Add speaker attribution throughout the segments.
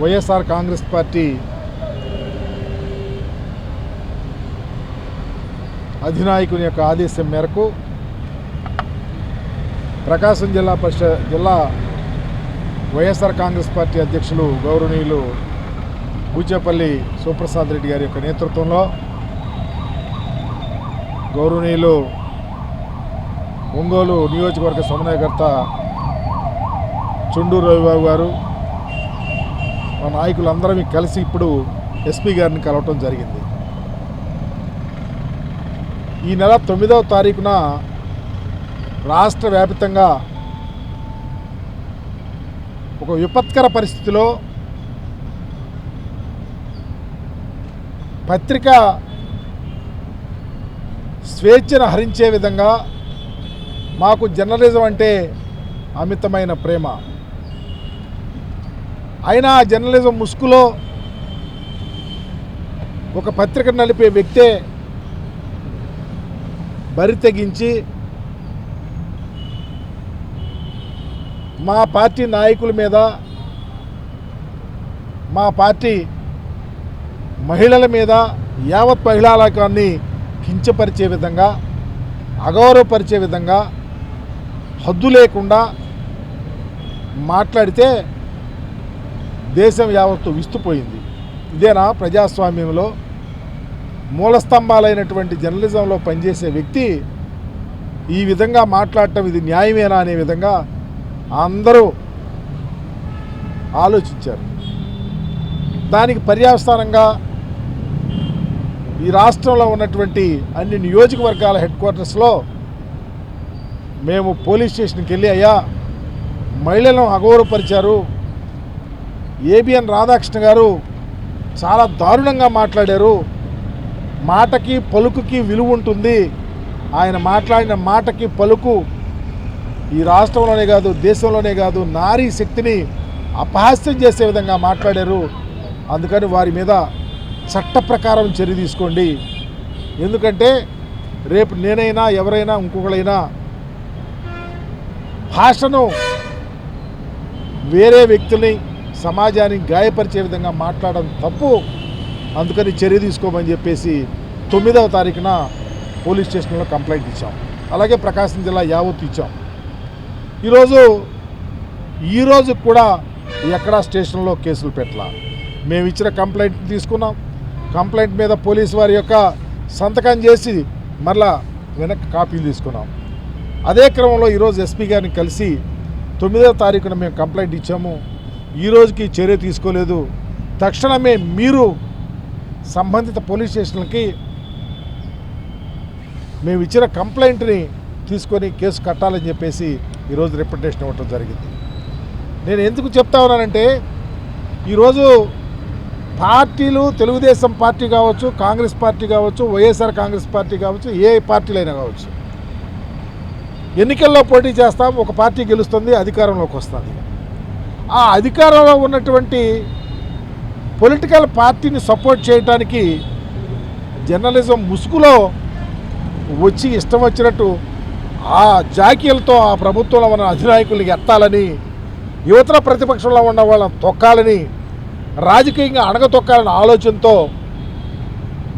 Speaker 1: YSR Congress party అధినాయకుని యొక్క ఆదేశం మేరకు ప్రకాశం జిల్లా వైఎస్ఆర్ కాంగ్రెస్ పార్టీ అధ్యక్షులు గౌరవనీయులు బూచేపల్లి సుప్రసాద్ రెడ్డి గారి యొక్క నేతృత్వంలో గౌరవనీయులు ఒంగోలు నియోజకవర్గ సమన్వయకర్త చుండూరు రవిబాబు గారు మా నాయకులందరం కలిసి ఇప్పుడు ఎస్పీ గారిని కలవటం జరిగింది. ఈ నెల 9వ తారీఖున రాష్ట్ర వ్యాప్తంగా ఒక విపత్కర పరిస్థితిలో పత్రిక స్వేచ్ఛను హరించే విధంగా మాకు జర్నలిజం అంటే అమితమైన ప్రేమ అయినా జర్నలిజం ముసుగులో ఒక పత్రికను నడిపే వ్యక్తే బరి తెగించి మా పార్టీ నాయకుల మీద, మా పార్టీ మహిళల మీద, యావత్ మహిళా లోకాన్ని కించపరిచే విధంగా, అగౌరవపరిచే విధంగా, హద్దు లేకుండా మాట్లాడితే దేశం యావత్తు విస్తుపోయింది. ఇదేనా ప్రజాస్వామ్యంలో మూలస్తంభాలైనటువంటి జర్నలిజంలో పనిచేసే వ్యక్తి ఈ విధంగా మాట్లాడటం ఇది న్యాయమేనా అనే విధంగా అందరూ ఆలోచించారు. దానికి పర్యవసానంగా ఈ రాష్ట్రంలో ఉన్నటువంటి అన్ని నియోజకవర్గాల హెడ్ క్వార్టర్స్లో మేము పోలీస్ స్టేషన్కి వెళ్ళి అయ్యా మహిళలను అగౌరవపరిచారు, ఏబిఎన్ రాధాకృష్ణ గారు చాలా దారుణంగా మాట్లాడారు, మాటకి పలుకుకి విలువ ఉంటుంది, ఆయన మాట్లాడిన మాటకి పలుకు ఈ రాష్ట్రంలోనే కాదు దేశంలోనే కాదు నారీ శక్తిని అపహాస్యం చేసే విధంగా మాట్లాడారు, అందుకని వారి మీద చట్ట ప్రకారం చర్య తీసుకోండి, ఎందుకంటే రేపు నేనైనా ఎవరైనా ఇంకొకరైనా భాషను వేరే వ్యక్తుల్ని సమాజాన్ని గాయపరిచే విధంగా మాట్లాడడం తప్పు, అందుకని చర్య తీసుకోమని చెప్పేసి 9వ తారీఖున పోలీస్ స్టేషన్లో కంప్లైంట్ ఇచ్చాం. అలాగే ప్రకాశం జిల్లా యావత్తు ఇచ్చాం. ఈరోజు కూడా ఎక్కడా స్టేషన్లో కేసులు పెట్టాల. మేము ఇచ్చిన కంప్లైంట్ తీసుకున్నాం. కంప్లైంట్ మీద పోలీసు వారి యొక్క సంతకం చేసి మరలా వెనక్కి కాపీలు తీసుకున్నాం. అదే క్రమంలో ఈరోజు ఎస్పీ గారిని కలిసి 9వ తారీఖున మేము కంప్లైంట్ ఇచ్చాము. ఈ రోజుకి చర్య తీసుకోలేదు. తక్షణమే మీరు సంబంధిత పోలీస్ స్టేషన్లకి మేము ఇచ్చిన కంప్లైంట్ని తీసుకొని కేసు కట్టాలని చెప్పేసి ఈరోజు రిప్రజెంటేషన్ ఇవ్వటం జరిగింది. నేను ఎందుకు చెప్తా ఉన్నానంటే ఈరోజు పార్టీలు తెలుగుదేశం పార్టీ కావచ్చు, కాంగ్రెస్ పార్టీ కావచ్చు, వైఎస్ఆర్ కాంగ్రెస్ పార్టీ కావచ్చు, ఏ పార్టీలైనా కావచ్చు, ఎన్నికల్లో పోటీ చేస్తాం, ఒక పార్టీ గెలుస్తుంది, అధికారంలోకి వస్తుంది. ఆ అధికారంలో ఉన్నటువంటి పొలిటికల్ పార్టీని సపోర్ట్ చేయడానికి జర్నలిజం ముసుగులో వచ్చి ఇష్టం వచ్చినట్టు ఆ జాకీలతో ఆ ప్రభుత్వంలో ఉన్న అధినాయకులకి ఎత్తాలని, యువతల ప్రతిపక్షంలో ఉన్న వాళ్ళని తొక్కాలని, రాజకీయంగా అణగతొక్కాలనే ఆలోచనతో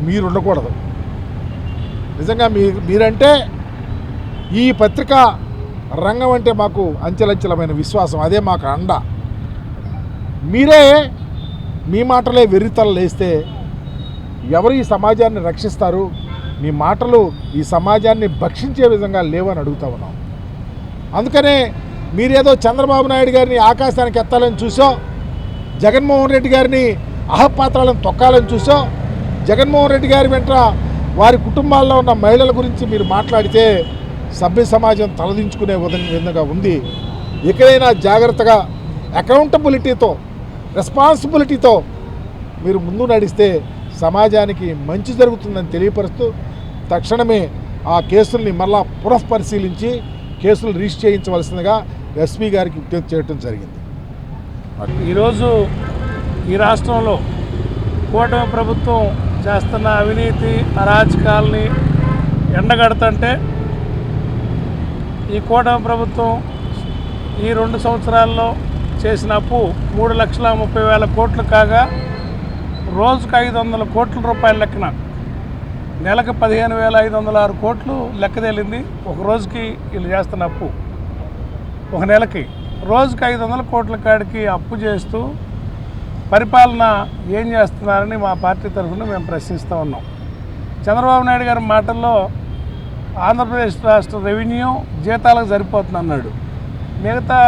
Speaker 1: మీరు ఉండకూడదు. నిజంగా మీరంటే ఈ పత్రికా రంగం అంటే మాకు అంచెలంచెలమైన విశ్వాసం, అదే మాకు అండ. మీరే మీ మాటలే వెర్రితలలు వేస్తే ఎవరు ఈ సమాజాన్ని రక్షిస్తారు? మీ మాటలు ఈ సమాజాన్ని భక్షించే విధంగా లేవని అడుగుతా ఉన్నాం. అందుకనే మీరేదో చంద్రబాబు నాయుడు గారిని ఆకాశానికి ఎత్తాలని చూసో, జగన్మోహన్ రెడ్డి గారిని అహపాత్రాలను తొక్కాలని చూసో, జగన్మోహన్ రెడ్డి గారి వెంట వారి కుటుంబాల్లో ఉన్న మహిళల గురించి మీరు మాట్లాడితే సభ్య సమాజం తలదించుకునే విధంగా ఉంది. ఎక్కడైనా జాగ్రత్తగా అకౌంటబిలిటీతో, రెస్పాన్సిబిలిటీతో మీరు ముందు నడిస్తే సమాజానికి మంచి జరుగుతుందని తెలియపరుస్తూ తక్షణమే ఆ కేసుల్ని మళ్ళా పునఃపరిశీలించి కేసులు రిజిస్టర్ చేయించవలసిందిగా ఎస్పీ గారికి విజ్ఞప్తి చేయడం జరిగింది.
Speaker 2: ఈరోజు ఈ రాష్ట్రంలో కూటమి ప్రభుత్వం చేస్తున్న అవినీతి అరాచకాలని ఎండగడుతుంటే ఈ కూటమి ప్రభుత్వం ఈ 2 సంవత్సరాల్లో చేసిన అప్పు 3,30,000 కోట్లు కాగా రోజుకు 500 కోట్ల రూపాయల లెక్కన నెలకు 15,506 కోట్లు లెక్క తేలింది. ఒక రోజుకి వీళ్ళు చేస్తున్న అప్పు, ఒక నెలకి రోజుకి 500 కోట్ల కాడికి అప్పు చేస్తూ పరిపాలన ఏం చేస్తున్నారని మా పార్టీ తరఫున మేము ప్రశ్నిస్తూ ఉన్నాం. చంద్రబాబు నాయుడు గారి మాటల్లో ఆంధ్రప్రదేశ్ రాష్ట్ర రెవెన్యూ జీతాలకు సరిపోతుంది అన్నాడు. మిగతా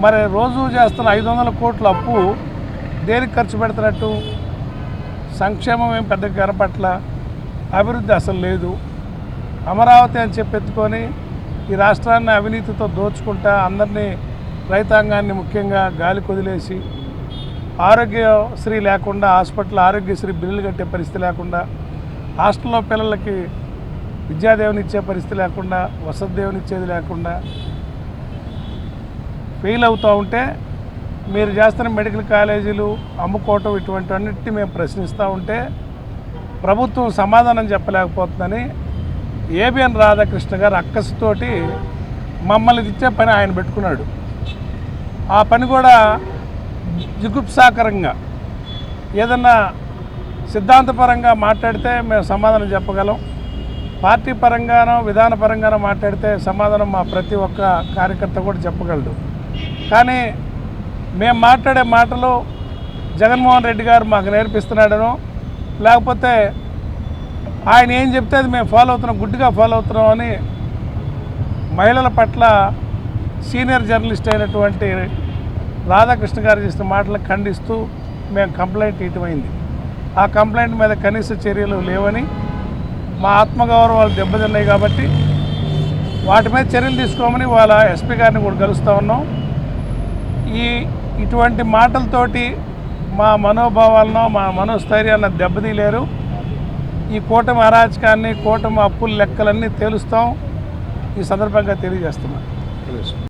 Speaker 2: మరి రోజు చేస్తున్న 500 కోట్ల అప్పు దేనికి ఖర్చు పెడుతున్నట్టు? సంక్షేమం ఏం పెద్దగా కనపట్ల, అభివృద్ధి అసలు లేదు. అమరావతి అని చెప్పెత్తుకొని ఈ రాష్ట్రాన్ని అవినీతితో దోచుకుంటా అందరినీ, రైతాంగాన్ని ముఖ్యంగా గాలి కొదిలేసి, ఆరోగ్యశ్రీ లేకుండా, హాస్పిటల్ ఆరోగ్యశ్రీ బిల్లులు కట్టే పరిస్థితి లేకుండా, హాస్టల్లో పిల్లలకి విద్యాదేవుని ఇచ్చే పరిస్థితి లేకుండా, వసతి దేవుని ఇచ్చేది లేకుండా ఫెయిల్ అవుతూ ఉంటే మీరు చేస్తున్న మెడికల్ కాలేజీలు అమ్ముకోవటం ఇటువంటివన్నిటిని మేము ప్రశ్నిస్తూ ఉంటే ప్రభుత్వం సమాధానం చెప్పలేకపోతుందని ఏబిఎన్ రాధాకృష్ణ గారు అక్కసుతోటి మమ్మల్ని ఇచ్చే పని ఆయన పెట్టుకున్నాడు. ఆ పని కూడా జిగుప్సాకరంగా ఏదన్నా సిద్ధాంతపరంగా మాట్లాడితే మేము సమాధానం చెప్పగలం, పార్టీ పరంగానో విధానపరంగానో మాట్లాడితే సమాధానం మా ప్రతి ఒక్క కార్యకర్త కూడా చెప్పగలడు. కానీ మేము మాట్లాడే మాటలు జగన్మోహన్ రెడ్డి గారు మాకు నేర్పిస్తున్నాడనో, లేకపోతే ఆయన ఏం చెప్తే అది మేము ఫాలో అవుతున్నాం, గుడ్డిగా ఫాలో అవుతున్నాం అని మహిళల పట్ల సీనియర్ జర్నలిస్ట్ అయినటువంటి రాధాకృష్ణ గారు చేసిన మాటలను ఖండిస్తూ మేము కంప్లైంట్ ఇవ్వమైంది. ఆ కంప్లైంట్ మీద కనీస చర్యలు లేవని, మా ఆత్మగౌరవాలు దెబ్బతిన్నాయి కాబట్టి వాటి మీద చర్యలు తీసుకోమని వాళ్ళ ఎస్పీ గారిని కూడా కలుస్తూ ఉన్నాం. ఇటువంటి మాటలతోటి మా మనోభావాలను, మా మనోస్థైర్యాన్ని దెబ్బతీయలేరు. ఈ కూటమి అరాచకాన్ని, కూటమి అప్పుల లెక్కలన్నీ తేలుస్తాం. ఈ సందర్భంగా తెలియజేస్తున్నాం.